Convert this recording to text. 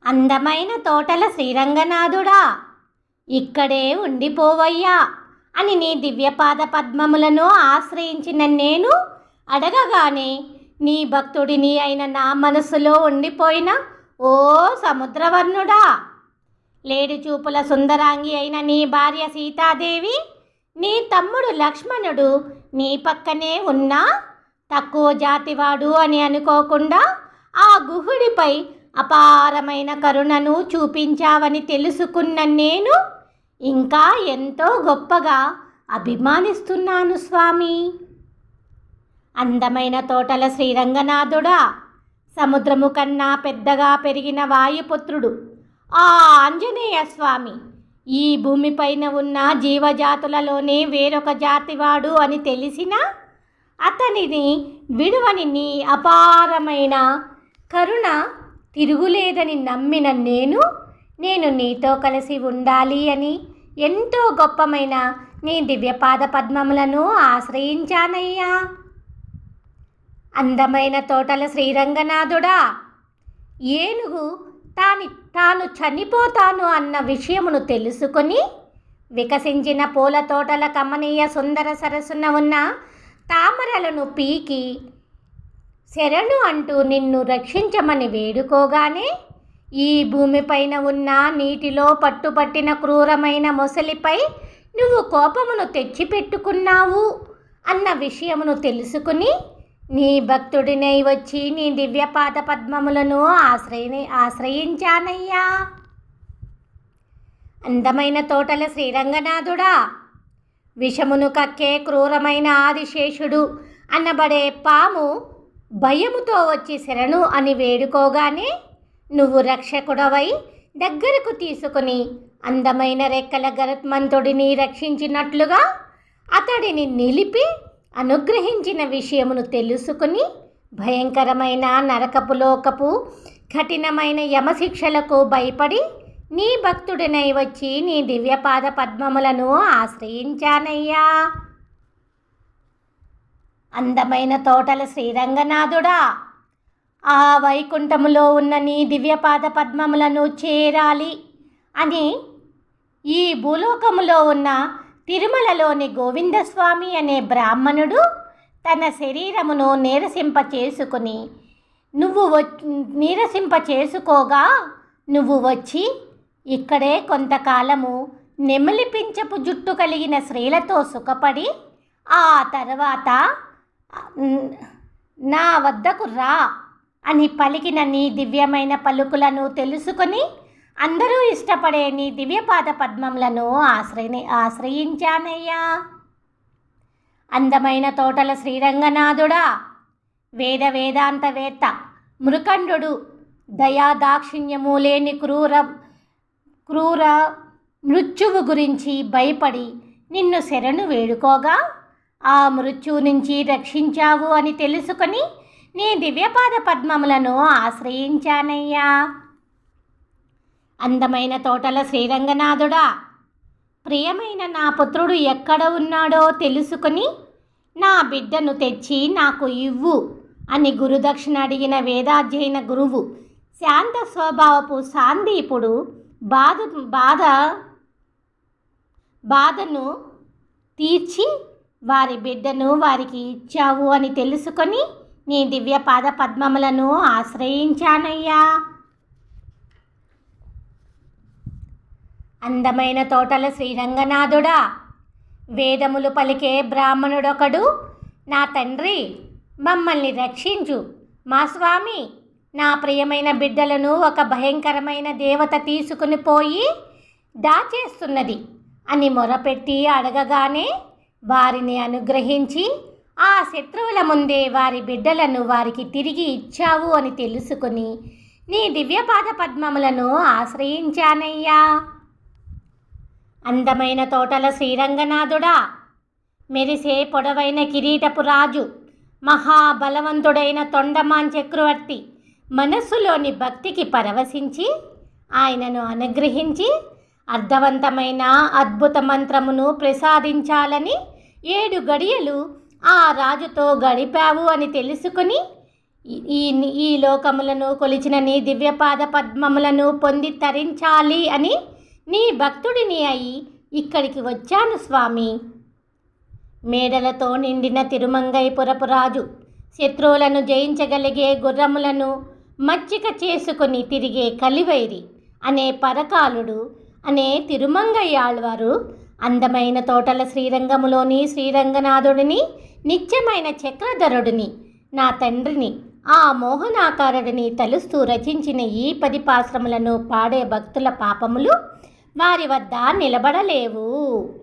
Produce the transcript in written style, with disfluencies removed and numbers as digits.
అందమైన తోటల శ్రీరంగనాథుడా, ఇక్కడే ఉండిపోవయ్యా అని నీ దివ్యపాద పద్మములను ఆశ్రయించిన నేను అడగగానే నీ భక్తుడిని అయిన నా మనసులో ఉండిపోయిన ఓ సముద్రవర్ణుడా, లేడి చూపుల సుందరాంగి అయిన నీ భార్య సీతాదేవి, నీ తమ్ముడు లక్ష్మణుడు నీ పక్కనే ఉన్నా తక్కువ జాతివాడు అని అనుకోకుండా ఆ గుహుడిపై అపారమైన కరుణను చూపించావని తెలుసుకున్న నేను ఇంకా ఎంతో గొప్పగా అభిమానిస్తున్నాను స్వామి. అందమైన తోటల శ్రీరంగనాథుడా, సముద్రము కన్నా పెద్దగా పెరిగిన వాయుపుత్రుడు ఆ ఆంజనేయ స్వామి ఈ భూమిపైన ఉన్న జీవజాతులలోనే వేరొక జాతివాడు అని తెలిసినా అతనిని విడువని నీ అపారమైన కరుణ తిరుగులేదని నమ్మిన నేను నీతో కలిసి ఉండాలి అని ఎంతో గొప్పమైన నీ దివ్యపాద పద్మములను ఆశ్రయించానయ్యా. అందమైన తోటల శ్రీరంగనాథుడా, ఏనుగు తాను చనిపోతాను అన్న విషయమును తెలుసుకొని వికసించిన పూల తోటల కమనీయ సుందర సరస్సున ఉన్న తామరలను పీకి శరణు అంటూ నిన్ను రక్షించమని వేడుకోగానే ఈ భూమిపైన ఉన్న నీటిలో పట్టుపట్టిన క్రూరమైన మొసలిపై నువ్వు కోపమును తెచ్చిపెట్టుకున్నావు అన్న విషయమును తెలుసుకుని నీ భక్తుడినై వచ్చి నీ దివ్యపాద పద్మములను ఆశ్రయించానయ్యా. అందమైన తోటల శ్రీరంగనాథుడా, విషమును కక్కే క్రూరమైన ఆదిశేషుడు అనబడే పాము భయముతో వచ్చి శరణు అని వేడుకోగానే నువ్వు రక్షకుడవై దగ్గరకు తీసుకుని అందమైన రెక్కల గరుత్మంతుడిని రక్షించినట్లుగా అతడిని నిలిపి అనుగ్రహించిన విషయమును తెలుసుకుని భయంకరమైన నరకపు లోకపు కఠినమైన యమశిక్షలకు భయపడి నీ భక్తుడినై వచ్చి నీ దివ్యపాద పద్మములను ఆశ్రయించానయ్యా. అందమైన తోటల శ్రీరంగనాథుడా, ఆ వైకుంఠములో ఉన్న నీ దివ్యపాద పద్మములను చేరాలి అని ఈ భూలోకములో ఉన్న తిరుమలలోని గోవిందస్వామి అనే బ్రాహ్మణుడు తన శరీరమును నీరసింపచేసుకోగా నువ్వు వచ్చి ఇక్కడే కొంతకాలము నెమలిపించపు జుట్టు కలిగిన స్త్రీలతో సుఖపడి ఆ తర్వాత నా వద్దకు రా అని పలికిన నీ దివ్యమైన పలుకులను తెలుసుకొని అందరూ ఇష్టపడే నీ దివ్యపాద పద్మములను ఆశ్రయించానయ్యా. అందమైన తోటల శ్రీరంగనాథుడా, వేదాంతవేత్త మృకండు దయాదాక్షిణ్యము లేని క్రూర మృత్యువు గురించి భయపడి నిన్ను శరణు వేడుకోగా ఆ మృత్యువు నుంచి రక్షించావు అని తెలుసుకొని నీ దివ్యపాద పద్మములను ఆశ్రయించానయ్యా. అందమైన తోటల శ్రీరంగనాథుడా, ప్రియమైన నా పుత్రుడు ఎక్కడ ఉన్నాడో తెలుసుకొని నా బిడ్డను తెచ్చి నాకు ఇవ్వు అని గురుదక్షిణ అడిగిన వేదాధ్యయన గురువు శాంత స్వభావపు సాందీపుడు బాధను తీర్చి వారి బిడ్డను వారికి ఇచ్చావు అని తెలుసుకొని నీ దివ్యపాద పద్మములను ఆశ్రయించానయ్యా. అందమైన తోటల శ్రీరంగనాథుడా, వేదములు పలికే బ్రాహ్మణుడొకడు నా తండ్రి మమ్మల్ని రక్షించు, మా స్వామి నా ప్రియమైన బిడ్డలను ఒక భయంకరమైన దేవత తీసుకుని పోయి దాచేస్తున్నది అని మొరపెట్టి అడగగానే వారిని అనుగ్రహించి ఆ శత్రువుల ముందే వారి బిడ్డలను వారికి తిరిగి ఇచ్చావు అని తెలుసుకుని నీ దివ్యపాద పద్మములను ఆశ్రయించానయ్యా. అందమైన తోటల శ్రీరంగనాథుడా, మెరిసే పొడవైన కిరీటపు రాజు మహాబలవంతుడైన తొండమాన్ చక్రవర్తి మనస్సులోని భక్తికి పరవశించి ఆయనను అనుగ్రహించి అర్థవంతమైన అద్భుత మంత్రమును ప్రసాదించాలని 7 గడియలు ఆ రాజుతో గడిపావు అని తెలుసుకుని ఈ ఈ లోకములను కొలిచిన నీ దివ్యపాద పద్మములను పొంది తరించాలి అని నీ భక్తుడిని అయి ఇక్కడికి వచ్చాను స్వామి. మేడలతో నిండిన తిరుమంగైపురపు రాజు శత్రువులను జయించగలిగే గుర్రములను మచ్చిక చేసుకుని తిరిగే కలివైరి అనే పరకాలుడు అనే తిరుమంగయ్యాళ్వారు అందమైన తోటల శ్రీరంగములోని శ్రీరంగనాథుడిని, నిత్యమైన చక్రధరుడిని, నా తండ్రిని, ఆ మోహనాకారుడిని తలుస్తూ రచించిన ఈ 10 పాశ్రములను పాడే భక్తుల పాపములు వారి వద్ద నిలబడలేవు.